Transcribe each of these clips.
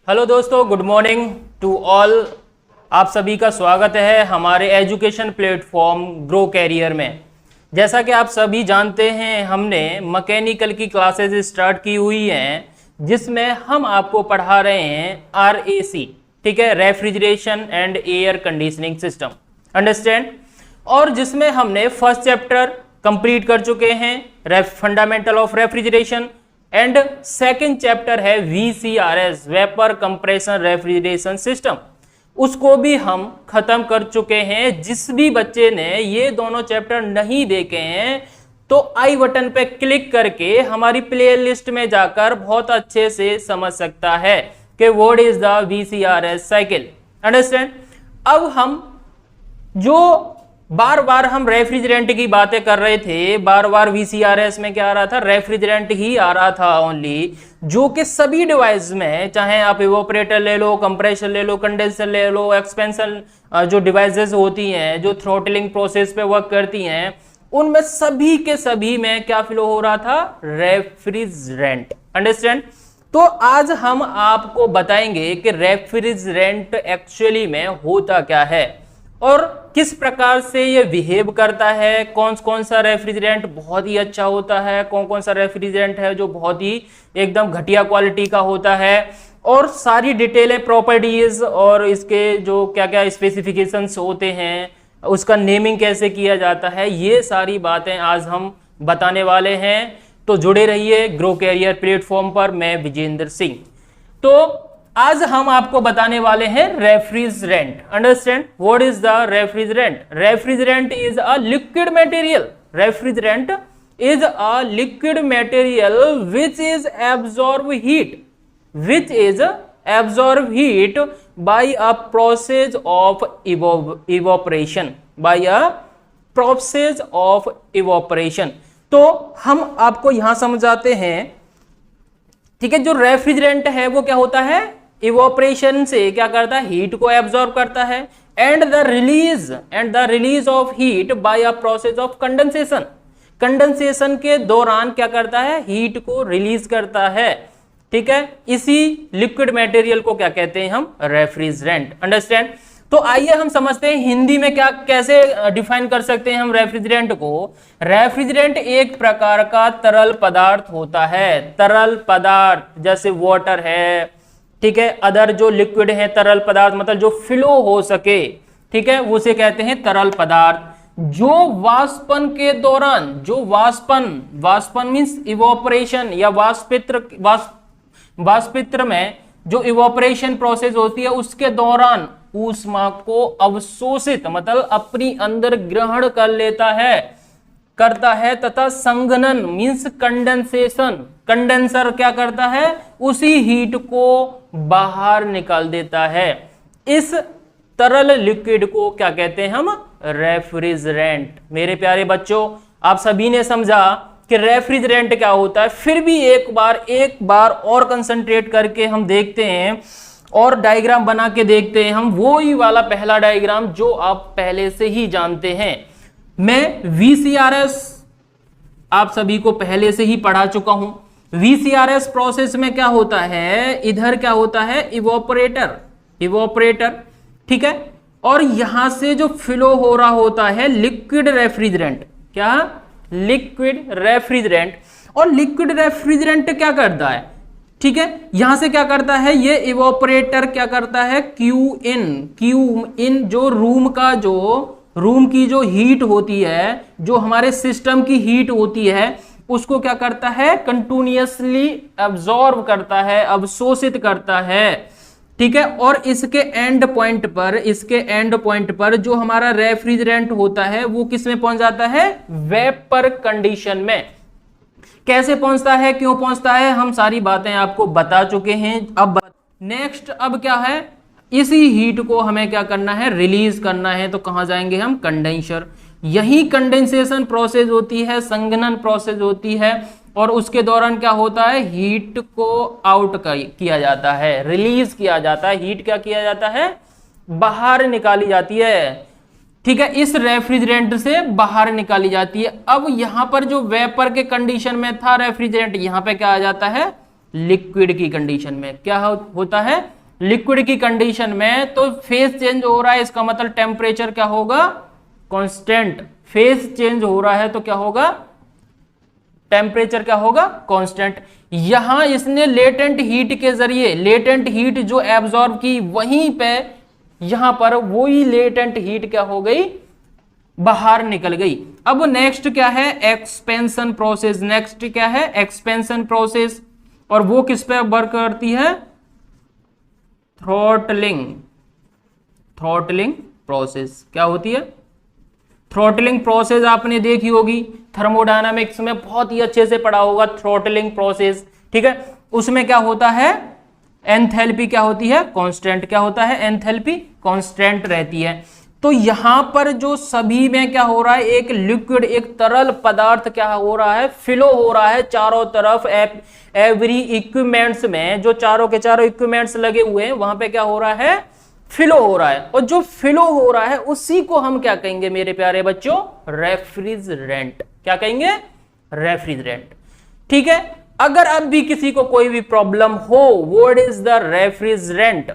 Hello दोस्तों, good morning to all. आप सभी का स्वागत है हमारे एजुकेशन प्लेटफॉर्म ग्रो कैरियर में। जैसा कि आप सभी जानते हैं, हमने मैकेनिकल की क्लासेस स्टार्ट की हुई हैं, जिसमें हम आपको पढ़ा रहे हैं RAC, ठीक है, refrigeration and air conditioning system, understand. और जिसमें हमने फर्स्ट चैप्टर कंप्लीट कर चुके हैं, fundamental of refrigeration, and second chapter है VCRS, vapour compression refrigeration system, उसको भी हम खत्म कर चुके हैं। जिस भी बच्चे ने ये दोनों चैप्टर नहीं देखे हैं तो आई बटन पे क्लिक करके हमारी प्लेलिस्ट में जाकर बहुत अच्छे से समझ सकता है कि what is the VCRS cycle, understand. अब हम जो बार बार हम रेफ्रिजरेंट की बातें कर रहे थे, बार बार VCRS में क्या आ रहा था, रेफ्रिजरेंट ही आ रहा था ओनली, जो कि सभी डिवाइस में, चाहे आप इवोपरेटर ले लो, कंप्रेसर ले लो, कंडेंसर ले लो, एक्सपेंशन जो डिवाइसेस होती हैं जो थ्रोटलिंग प्रोसेस पे वर्क करती हैं, उनमें सभी के सभी में क्या फ्लो हो रहा था, रेफ्रिजरेंट, अंडरस्टैंड। तो आज हम आपको बताएंगे कि रेफ्रिजरेंट एक्चुअली में होता क्या है और किस प्रकार से ये बिहेव करता है, कौन कौन सा रेफ्रिजरेंट बहुत ही अच्छा होता है, कौन कौन सा रेफ्रिजरेंट है जो बहुत ही एकदम घटिया क्वालिटी का होता है, और सारी डिटेलें, प्रॉपर्टीज और इसके जो क्या क्या स्पेसिफिकेशंस होते हैं, उसका नेमिंग कैसे किया जाता है, ये सारी बातें आज हम बताने वाले हैं। तो जुड़े रहिए ग्रो कैरियर प्लेटफॉर्म पर। मैं विजेंद्र सिंह। तो आज हम आपको बताने वाले हैं refrigerant, understand. What is the refrigerant? Refrigerant is a liquid material, refrigerant is a liquid material which is absorb heat by a process of evaporation। तो हम आपको यहां समझाते हैं, ठीक है। जो रेफ्रिजरेंट है वो क्या होता है, इवोपरेशन से क्या करता है, हीट को एब्जॉर्ब करता है, and the release of heat bye a process of condensation. Condensation के दौरान क्या करता है, हीट को रिलीज करता है, ठीक है। इसी लिक्विड मटेरियल को क्या कहते हैं हम, रेफ्रिजरेंट, अंडरस्टैंड। तो आइए हम समझते हैं हिंदी में क्या कैसे डिफाइन कर सकते हैं हम रेफ्रिजरेंट को। रेफ्रिजरेंट एक प्रकार का तरल पदार्थ होता है, तरल पदार्थ जैसे वाटर है, ठीक है, अदर जो लिक्विड है तरल पदार्थ, मतलब जो फ्लो हो सके, ठीक है, उसे कहते हैं तरल पदार्थ। जो वाष्पन के दौरान, जो वाष्पन मींस इवोपरेशन या वाष्पित्र में जो इवोपरेशन प्रोसेस होती है उसके दौरान ऊष्मा को अवशोषित, मतलब अपनी अंदर ग्रहण कर लेता है, करता है, तथा संघनन मींस कंडेंसेशन, कंडेंसर क्या करता है, उसी हीट को बाहर निकाल देता है। इस तरल लिक्विड को क्या कहते हैं हम, रेफ्रिजरेंट। मेरे प्यारे बच्चों, आप सभी ने समझा कि रेफ्रिजरेंट क्या होता है। फिर भी एक बार और कंसंट्रेट करके हम देखते हैं और डायग्राम बना के देखते हैं हम, वो ही वाला पहला डायग्राम जो आप पहले से ही जानते हैं। मैं VCRS आप सभी को पहले से ही पढ़ा चुका हूं। VCRS प्रोसेस में क्या होता है, इधर क्या होता है, इवोपरेटर, ठीक है, और यहां से जो फ्लो हो रहा होता है लिक्विड रेफ्रिजरेंट, क्या, लिक्विड रेफ्रिजरेंट। और लिक्विड रेफ्रिजरेंट क्या करता है, ठीक है, यहां से क्या करता है, ये इवोपरेटर क्या करता है, क्यू इन जो रूम की जो हीट होती है, जो हमारे सिस्टम की हीट होती है, उसको क्या करता है, कंटिन्यूअसली एब्जॉर्ब करता है, अवशोषित करता है, ठीक है। और इसके एंड पॉइंट पर जो हमारा रेफ्रिजरेंट होता है वो किस में पहुंच जाता है, वेपर कंडीशन में। कैसे पहुंचता है, क्यों पहुंचता है, हम सारी बातें आपको बता चुके हैं। अब नेक्स्ट अब क्या है, इसी हीट को हमें क्या करना है, रिलीज करना है। तो कहां जाएंगे हम, कंडेंसर। यही कंडेंसेशन प्रोसेस होती है, संघनन प्रोसेस होती है, और उसके दौरान क्या होता है, हीट को आउट किया जाता है, रिलीज किया जाता है, हीट क्या किया जाता है, बाहर निकाली जाती है, ठीक है, इस रेफ्रिजरेंट से बाहर निकाली जाती है। अब यहां पर जो वेपर के कंडीशन में था रेफ्रिजरेंट, यहां पे क्या आ जाता है, लिक्विड की कंडीशन में। क्या होता है? लिक्विड की कंडीशन में तो फेज चेंज हो रहा है, इसका मतलब टेम्परेचर क्या होगा? कांस्टेंट। फेज चेंज हो रहा है तो क्या होगा? टेम्परेचर क्या होगा? कांस्टेंट। यहां इसने लेटेंट हीट के जरिए, लेटेंट हीट जो एब्जॉर्ब की, वहीं पे यहां पर वही लेटेंट हीट क्या हो गई? बाहर निकल गई। अब नेक्स्ट क्या है? Expansion process. नेक्स्ट क्या है? Expansion process. और वो किस पे वर्क करती है? थ्रॉटलिंग। थ्रॉटलिंग प्रोसेस क्या होती है? थ्रॉटलिंग प्रोसेस आपने देखी होगी, थर्मोडायनामिक्स में बहुत ही अच्छे से पढ़ा होगा थ्रॉटलिंग प्रोसेस। ठीक है, उसमें क्या होता है? एंथैल्पी क्या होती है? कांस्टेंट। क्या होता है? एंथैल्पी कांस्टेंट रहती है। तो यहां पर जो सभी में क्या हो रहा है? एक लिक्विड, एक तरल पदार्थ क्या हो रहा है? फ्लो हो रहा है चारों तरफ। एवरी इक्विपमेंट्स में, जो चारों के चारों इक्विपमेंट्स लगे हुए हैं, वहां पे क्या हो रहा है? फ्लो हो रहा है। और जो फ्लो हो रहा है उसी को हम क्या कहेंगे मेरे प्यारे बच्चों? रेफ्रिजरेंट। क्या कहेंगे? रेफ्रिजरेंट। ठीक है, अगर अब भी किसी को कोई भी प्रॉब्लम हो, व्हाट इज द रेफ्रिजरेंट,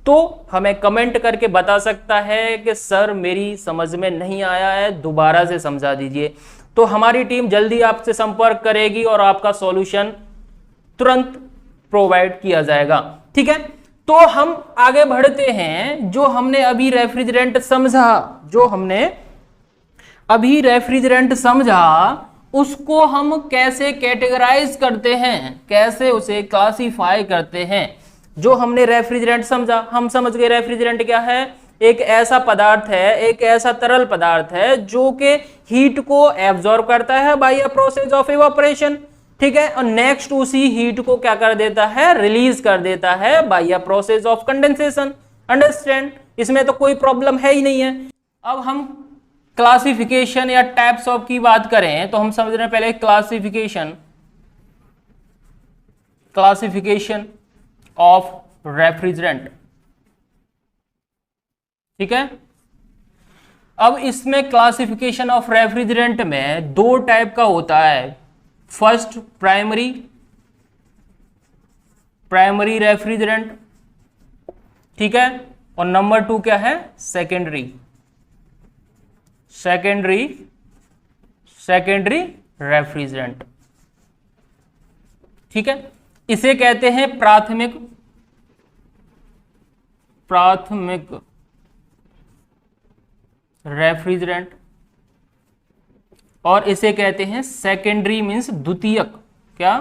तो हमें कमेंट करके बता सकता है कि सर मेरी समझ में नहीं आया है, दोबारा से समझा दीजिए। तो हमारी टीम जल्दी आपसे संपर्क करेगी और आपका सॉल्यूशन तुरंत प्रोवाइड किया जाएगा। ठीक है, तो हम आगे बढ़ते हैं। जो हमने अभी रेफ्रिजरेंट समझा, जो हमने अभी रेफ्रिजरेंट समझा, उसको हम कैसे कैटेगराइज करते हैं, कैसे उसे क्लासिफाई करते हैं। जो हमने रेफ्रिजरेंट समझा, हम समझ गए रेफ्रिजरेंट क्या है? एक ऐसा पदार्थ है, एक ऐसा तरल पदार्थ है जो कि हीट को एब्जॉर्ब करता है by a process of evaporation. ठीक है, और नेक्स्ट उसी हीट को क्या कर देता है? रिलीज कर देता है by a process of condensation. Understand? इसमें तो कोई प्रॉब्लम है ही नहीं है। अब हम क्लासिफिकेशन या टाइप्स ऑफ की बात करें तो हम समझ रहे हैं पहले क्लासिफिकेशन, क्लासिफिकेशन ऑफ रेफ्रिजरेंट। ठीक है, अब इसमें क्लासिफिकेशन ऑफ रेफ्रिजरेंट में दो टाइप का होता है। First primary, primary refrigerant. ठीक है, और नंबर 2 क्या है? Secondary, secondary, secondary refrigerant. ठीक है, इसे कहते हैं प्राथमिक, प्राथमिक रेफ्रिजरेंट, और इसे कहते हैं सेकेंडरी मींस द्वितीयक। क्या?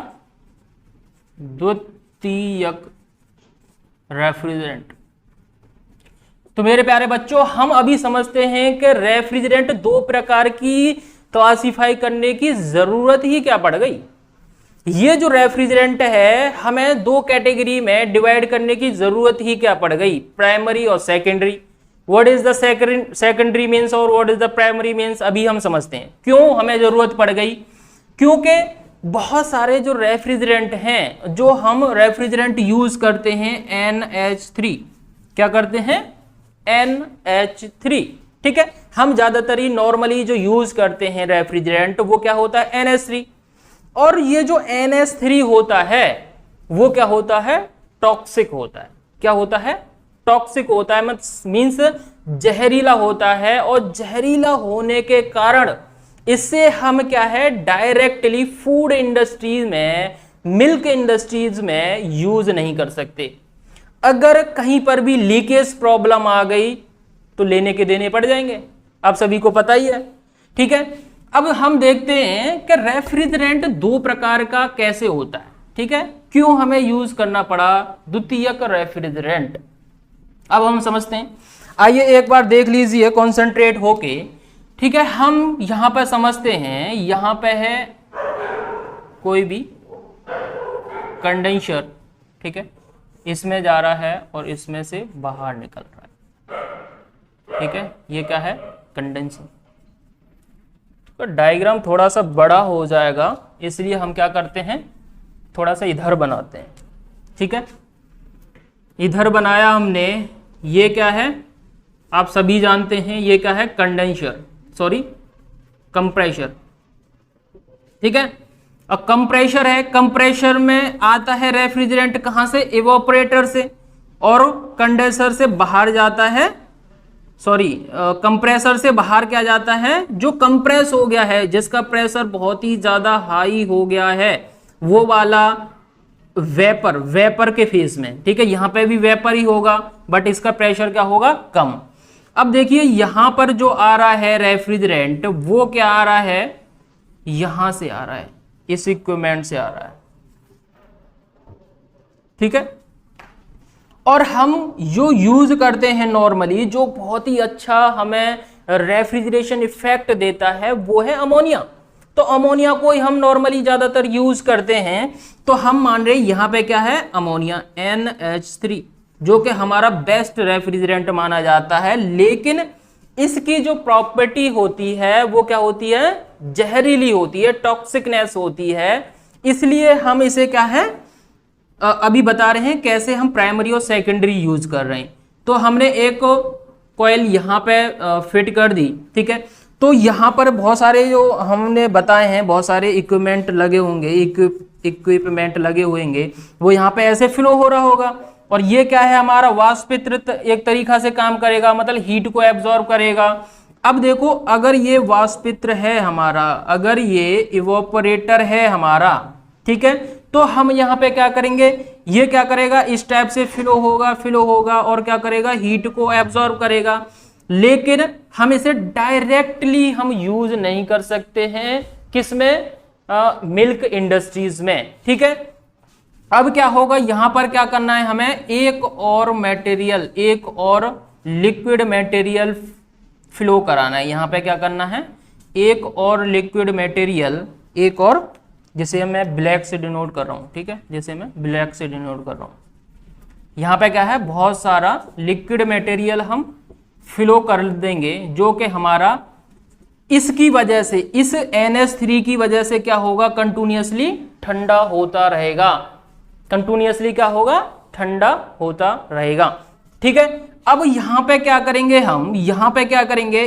द्वितीयक रेफ्रिजरेंट। तो मेरे प्यारे बच्चों, हम अभी समझते हैं कि रेफ्रिजरेंट दो प्रकार की क्लासिफाई करने की जरूरत ही क्या पड़ गई। ये जो रेफ्रिजरेंट है हमें दो कैटेगरी में डिवाइड करने की जरूरत ही क्या पड़ गई? प्राइमरी और secondary. What is the secondary means और what is the primary means अभी हम समझते हैं। क्यों हमें जरूरत पड़ गई? क्योंकि बहुत सारे जो रेफ्रिजरेंट हैं, जो हम रेफ्रिजरेंट यूज करते हैं NH3, क्या करते हैं? NH3। ठीक है, हम ज्यादातर ही नॉर्मली जो यूज करते हैं रेफ्रिजरेंट वो क्या होता है? NH3। और ये जो NH3 होता है वो क्या होता है? टॉक्सिक होता है। क्या होता है? टॉक्सिक होता है, मीन्स जहरीला होता है। और जहरीला होने के कारण इससे हम क्या है? डायरेक्टली फूड इंडस्ट्रीज में, मिल्क इंडस्ट्रीज में यूज नहीं कर सकते। अगर कहीं पर भी लीकेज प्रॉब्लम आ गई तो लेने के देने पड़ जाएंगे, आप सभी को पता ही है। ठीक है, अब हम देखते हैं कि रेफ्रिजरेंट दो प्रकार का कैसे होता है। ठीक है, क्यों हमें यूज करना पड़ा द्वितीयक रेफ्रिजरेंट, अब हम समझते हैं। आइए एक बार देख लीजिए कॉन्सेंट्रेट होके। ठीक है, हम यहां पर समझते हैं, यहां पे है कोई भी कंडेंसर। ठीक है, इसमें जा रहा है और इसमें से बाहर निकल रहा है। ठीक है, ये क्या है? कंडेंसर। तो डायग्राम थोड़ा सा बड़ा हो जाएगा, इसलिए हम क्या करते हैं? थोड़ा सा इधर बनाते हैं। ठीक है, इधर बनाया हमने। ये क्या है? आप सभी जानते हैं ये क्या है? Condenser, sorry compressor. ठीक है, कंप्रेशर है, कंप्रेशर में आता है रेफ्रिजरेंट कहां से, इवोपरेटर से, और कंडेंसर से बाहर जाता है, सॉरी कंप्रेसर से बाहर क्या जाता है, जो कंप्रेस हो गया है, जिसका प्रेशर बहुत ही ज्यादा हाई हो गया है, वो वाला वेपर, वेपर के फेस में, ठीक है। यहां पे भी वेपर ही होगा बट इसका प्रेशर क्या होगा, कम। अब देखिए यहां पर जो आ रहा है रेफ्रिजरेंट, वो क्या आ रहा है, यहां से आ रहा है, इस इक्विपमेंट से आ रहा है, ठीक है। और हम जो यूज करते हैं नॉर्मली, जो बहुत ही अच्छा हमें रेफ्रिजरेशन इफेक्ट देता है, वो है अमोनिया। तो अमोनिया को ही हम नॉर्मली ज्यादातर यूज करते हैं। तो हम मान रहे हैं यहां पे क्या है, अमोनिया NH3, जो कि हमारा बेस्ट रेफ्रिजरेंट माना जाता है। लेकिन इसकी जो प्रॉपर्टी होती है वो क्या होती है, जहरीली होती है, टॉक्सिकनेस होती है। इसलिए हम इसे क्या है अभी बता रहे हैं कैसे हम प्राइमरी और सेकेंडरी यूज कर रहे हैं। तो हमने एक कॉइल यहाँ पे फिट कर दी, ठीक है। तो यहाँ पर बहुत सारे जो हमने बताए हैं, बहुत सारे इक्विपमेंट लगे होंगे, इक्विपमेंट लगे होंगे, वो यहाँ पे ऐसे फ्लो हो रहा होगा। और ये क्या है, हमारा वाष्पित्र एक तरीका से काम करेगा, मतलब हीट को एब्जॉर्ब करेगा। अब देखो अगर ये वाष्पित्र है हमारा, अगर ये इवोपरेटर है हमारा, ठीक है, तो हम यहाँ पे क्या करेंगे, ये क्या करेगा, इस टाइप से फ्लो होगा और क्या करेगा, हीट को एब्जॉर्ब करेगा। लेकिन हम इसे डायरेक्टली हम यूज नहीं कर सकते हैं, किसमें, मिल्क इंडस्ट्रीज में, ठीक है। अब क्या होगा, यहां पर क्या करना है हमें, एक और मटेरियल, एक और लिक्विड मटेरियल फ्लो कराना है। यहां पे क्या करना है, एक और लिक्विड मटेरियल, एक और, जैसे मैं ब्लैक से डिनोट कर रहा हूं, ठीक है, जैसे मैं ब्लैक से डिनोट कर रहा हूं। यहां पे क्या है, बहुत सारा लिक्विड मटेरियल हम फ्लो कर देंगे, जो कि हमारा इसकी वजह से, इस NH3 की वजह से क्या होगा, कंटिन्यूअसली ठंडा होता रहेगा, कंटिन्यूअसली क्या होगा, ठंडा होता रहेगा, ठीक है। अब यहां पे क्या करेंगे हम, यहां पे क्या करेंगे,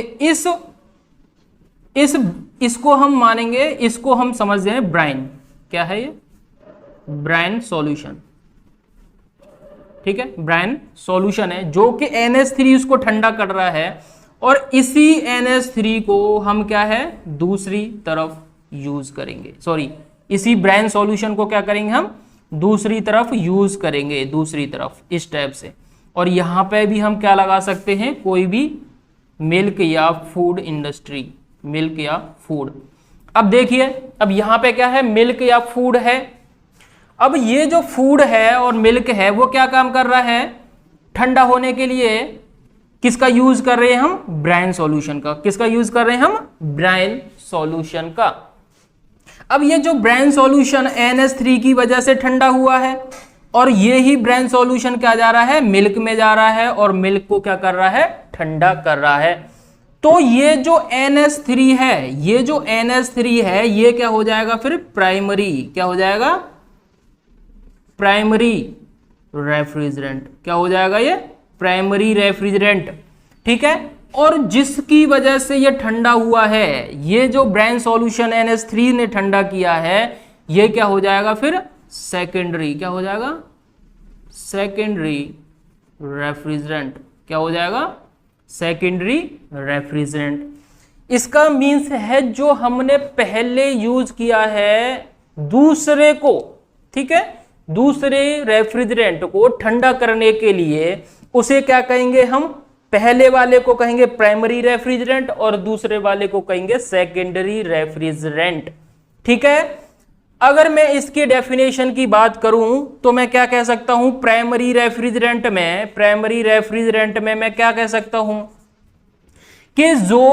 इसको हम मानेंगे, इसको हम समझते हैं ब्राइन, क्या है ये, ब्राइन सॉल्यूशन, ठीक है, ब्राइन सॉल्यूशन है, जो कि NH3 उसको ठंडा कर रहा है। और इसी NH3 को हम क्या है, दूसरी तरफ यूज करेंगे, सॉरी, इसी ब्राइन सॉल्यूशन को क्या करेंगे हम, दूसरी तरफ यूज करेंगे, दूसरी तरफ इस टाइप से। और यहां पे भी हम क्या लगा सकते हैं, कोई भी मिल्क या फूड इंडस्ट्री, मिल्क या फूड। अब देखिए, अब यहां पे क्या है, मिल्क या फूड है। अब ये जो फूड है और मिल्क है, वो क्या काम कर रहा है, ठंडा होने के लिए किसका यूज कर रहे हैं हम, ब्राइन सॉल्यूशन का। किसका यूज कर रहे हैं हम, ब्राइन सॉल्यूशन का। अब ये जो ब्राइन सॉल्यूशन NH3 की वजह से ठंडा हुआ है, और ये ही ब्राइन सॉल्यूशन क्या जा रहा है, मिल्क में जा रहा है, और मिल्क को क्या कर रहा है, ठंडा कर रहा है। तो ये जो NH3 है, ये जो NH3 है, ये क्या हो जाएगा फिर, प्राइमरी, क्या हो जाएगा, प्राइमरी रेफ्रिजरेंट। क्या हो जाएगा ये, प्राइमरी रेफ्रिजरेंट, ठीक है। और जिसकी वजह से ये ठंडा हुआ है, ये जो ब्राइन सॉल्यूशन NH3 ने ठंडा किया है, ये क्या हो जाएगा फिर, सेकेंडरी, क्या हो जाएगा, सेकेंडरी रेफ्रिजरेंट। क्या हो जाएगा, सेकेंडरी रेफ्रिजरेंट। इसका मीन्स है जो हमने पहले यूज किया है दूसरे को, ठीक है, दूसरे रेफ्रिजरेंट को ठंडा करने के लिए, उसे क्या कहेंगे हम, पहले वाले को कहेंगे प्राइमरी रेफ्रिजरेंट और दूसरे वाले को कहेंगे सेकेंडरी रेफ्रिजरेंट, ठीक है। अगर मैं इसकी डेफिनेशन की बात करूं तो मैं क्या कह सकता हूं, प्राइमरी रेफ्रिजरेंट में मैं क्या कह सकता हूं कि जो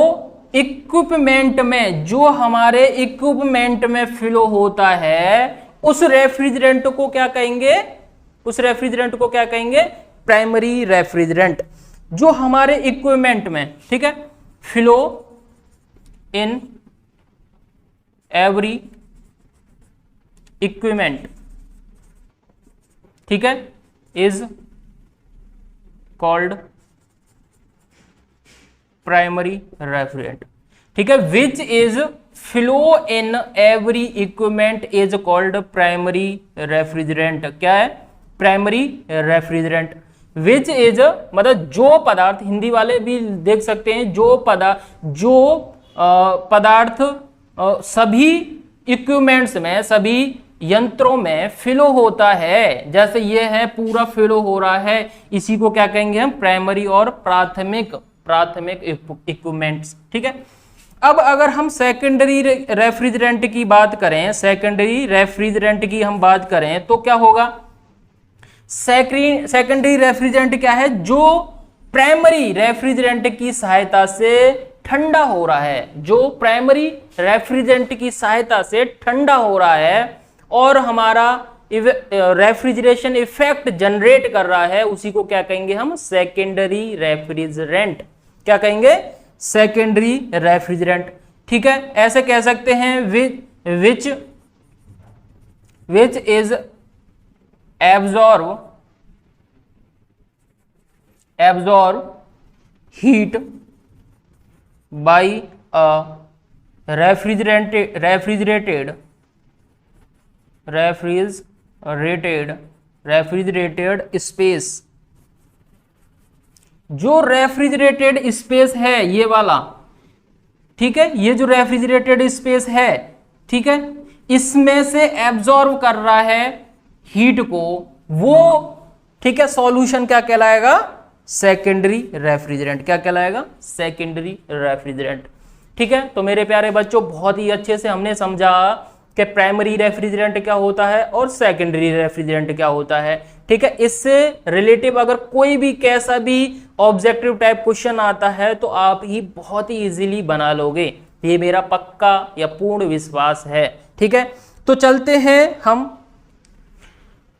इक्विपमेंट में, जो हमारे इक्विपमेंट में फ्लो होता है, उस रेफ्रिजरेंट को क्या कहेंगे, उस रेफ्रिजरेंट को क्या कहेंगे, प्राइमरी रेफ्रिजरेंट। जो हमारे इक्विपमेंट में, ठीक है, फ्लो इन एवरी इक्विपमेंट, ठीक है, इज कॉल्ड प्राइमरी रेफ्रिजरेंट, ठीक है, which is flow in every equipment is called primary refrigerant. क्या है? Primary refrigerant. विच इज मतलब जो पदार्थ, हिंदी वाले भी देख सकते हैं, जो पदार्थ सभी इक्विपमेंट्स में, सभी यंत्रों में फिलो होता है। जैसे ये है पूरा फिलो हो रहा है, इसी को क्या कहेंगे हम? प्राइमरी और प्राथमिक इक्विपमेंट्स। ठीक है। अब अगर हम सेकेंडरी रेफ्रिजरेंट की बात करें, सेकेंडरी रेफ्रिजरेंट की हम बात करें तो क्या होगा? सेकेंडरी रेफ्रिजरेंट क्या है? जो प्राइमरी रेफ्रिजरेंट की सहायता से ठंडा हो रहा है, जो प्राइमरी रेफ्रिजरेंट की सहायता से ठंडा हो रहा है और हमारा रेफ्रिजरेशन इफेक्ट जनरेट कर रहा है, उसी को क्या कहेंगे हम? Secondary refrigerant. क्या कहेंगे? Secondary refrigerant. ठीक है। ऐसे कह सकते हैं which is absorb heat by a refrigerated space. जो रेफ्रिजरेटेड स्पेस है ये वाला, ठीक है, ये जो रेफ्रिजरेटेड स्पेस है, ठीक है, इसमें से एब्जॉर्ब कर रहा है हीट को, वो, ठीक है, सॉल्यूशन क्या कहलाएगा? Secondary refrigerant. क्या कहलाएगा? Secondary refrigerant. ठीक है। तो मेरे प्यारे बच्चों, बहुत ही अच्छे से हमने समझा कि प्राइमरी रेफ्रिजरेंट क्या होता है और सेकेंडरी रेफ्रिजरेंट क्या होता है। ठीक है। इससे रिलेटिव अगर कोई भी कैसा भी ऑब्जेक्टिव टाइप क्वेश्चन आता है तो आप ही बहुत ही इजीली बना लोगे, ये मेरा पक्का या पूर्ण विश्वास है। ठीक है। तो चलते हैं हम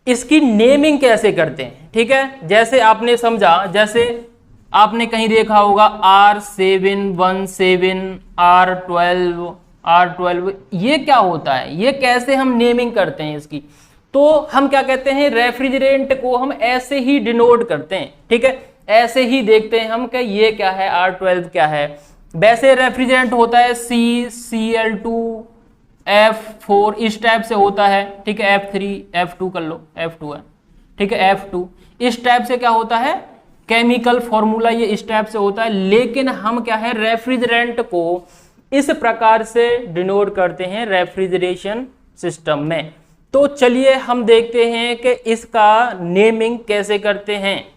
इसकी नेमिंग कैसे करते हैं। ठीक है। जैसे आपने समझा, जैसे आपने कहीं देखा होगा R717, R12, ये क्या होता है? ये कैसे हम नेमिंग करते हैं इसकी? तो हम क्या कहते हैं? रेफ्रिजरेंट को हम ऐसे ही डिनोट करते हैं। ठीक है। ऐसे ही देखते हैं हम कि ये क्या है, R12 क्या है। वैसे रेफ्रिजरेंट होता है CCl2, F4, इस टाइप से होता है। ठीक है। F3, F2 कर लो, F2 है। ठीक है। F2 इस टाइप से क्या होता है? केमिकल फॉर्मूला ये इस टाइप से होता है। लेकिन हम क्या है, रेफ्रिजरेंट को इस प्रकार से डिनोट करते हैं रेफ्रिजरेशन सिस्टम में। तो चलिए हम देखते हैं कि इसका नेमिंग कैसे करते हैं।